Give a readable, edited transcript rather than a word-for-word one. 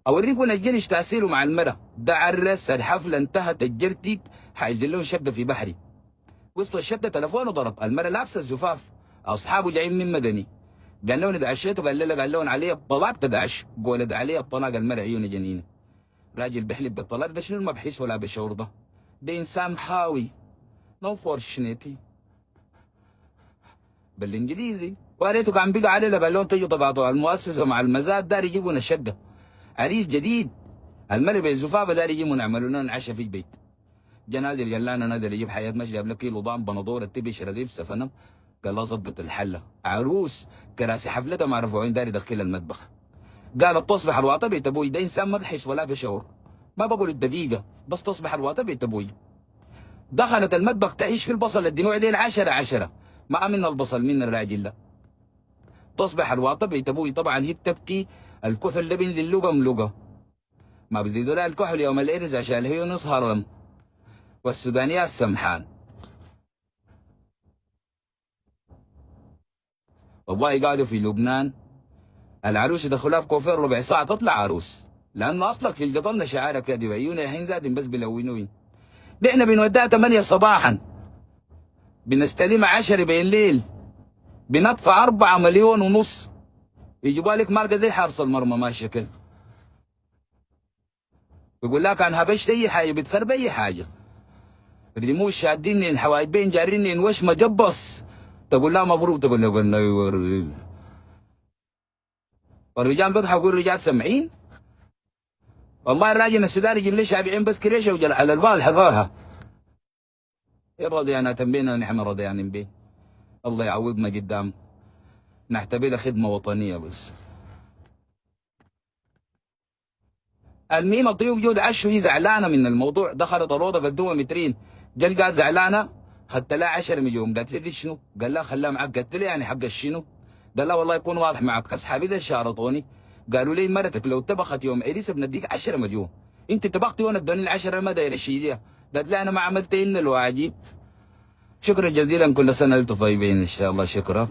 اوريكم الجنش تاثيره مع المرأة. ده عرس، الحفله انتهت، الجرتيت حينزل لهم شقه في بحري، وصل الشقه تلفونه ضرب، المرأة لابسه الزفاف، اصحابه جايين من مدني، قال لهم اتعشيتوا، قال لهم علي الطلاق تدعش، قولت علي الطلاق، المرأة عيونه جنينه، راجل بيحلف بالطلاق، ده شنو ما بحس ولا بشعور، ده انسان حاوي، نو فورشنيتي بالانجليزي. وريته كان بيقى عليه، قال لهم تيجوا تقاطعوا المؤسسه مع المزاد، دار يجيبون الشقه، عريس جديد، الملك بالزفافه دار يجيبون يعملوا لنا العشاء في البيت. جا نادر قال لنا نادر يجيب حياه مشي، جاب له كيلو ضان، بنادور، التبش، رغيف، سفنم، قال له ظبط الحله، عروس كراسي حفلتها ما رفعوين، دار يدخلها المطبخ، قالت تصبح الواطه بيت ابوي، ده انسان ما بحس ولا بشعور، ما بقول الدقيقه بس تصبح الواطه بيت ابوي. دخلت المطبخ تعيش في البصل، الدموع دي 10/10، ما من البصل من الراجل ده. تصبح الواطه بيت ابوي، طبعا هي بتبكي، الكثل لبن للقى ملقى، ما بزيدوا لها الكحل يوم الارز عشان هي نص هرم، والسودانيات سمحان. والله قعدوا في لبنان العروس يدخلوها في كوفير ربع ساعه تطلع عروس، لانه اصلك في القطن شعارها كده بعيون الحين زادين بس بيلونوين. نحن بنوديها 8 صباحا، بنستلمها 10 بالليل، بندفع 4 مليون ونص، يجيبوا لك ماركه زي حارس المرمى ماشيه كده، بيقول لك انا هبشت اي حاجه، بتخرب اي حاجه، الرموش شادين حوايبين جارين وش مجبص، تقول لها مبروك، تقول لها والرجال بيضحكوا يقول الرجال سمعين. والله الراجل السوداني يجيب لي شابعين بس كريشه وجل على البال حضارها، يرضى انا تنبينا نحن رضيانين به، الله يعوضنا قدام، نعتبرها خدمه وطنيه بس. الميم الضيوف جود عشوا، هي زعلانه من الموضوع، دخلت الاوضه قدوها مترين، جل قال زعلانه، خدت لها 10 مليون، قالت لي دي شنو؟ قال لها خلاها معك، قلت لي يعني حق الشنو؟ قال لا والله يكون واضح معك، اصحابي ده شارطوني قالوا لي مرتك لو طبخت يوم عريس بنديك 10 مليون، انت طبختي وانا ادوني ال10 ما داير اشيلها، قالت لي انا ما عملت الا الواجب. شكرا جزيلا، كل سنه وانتم طيبين ان شاء الله، شكرا.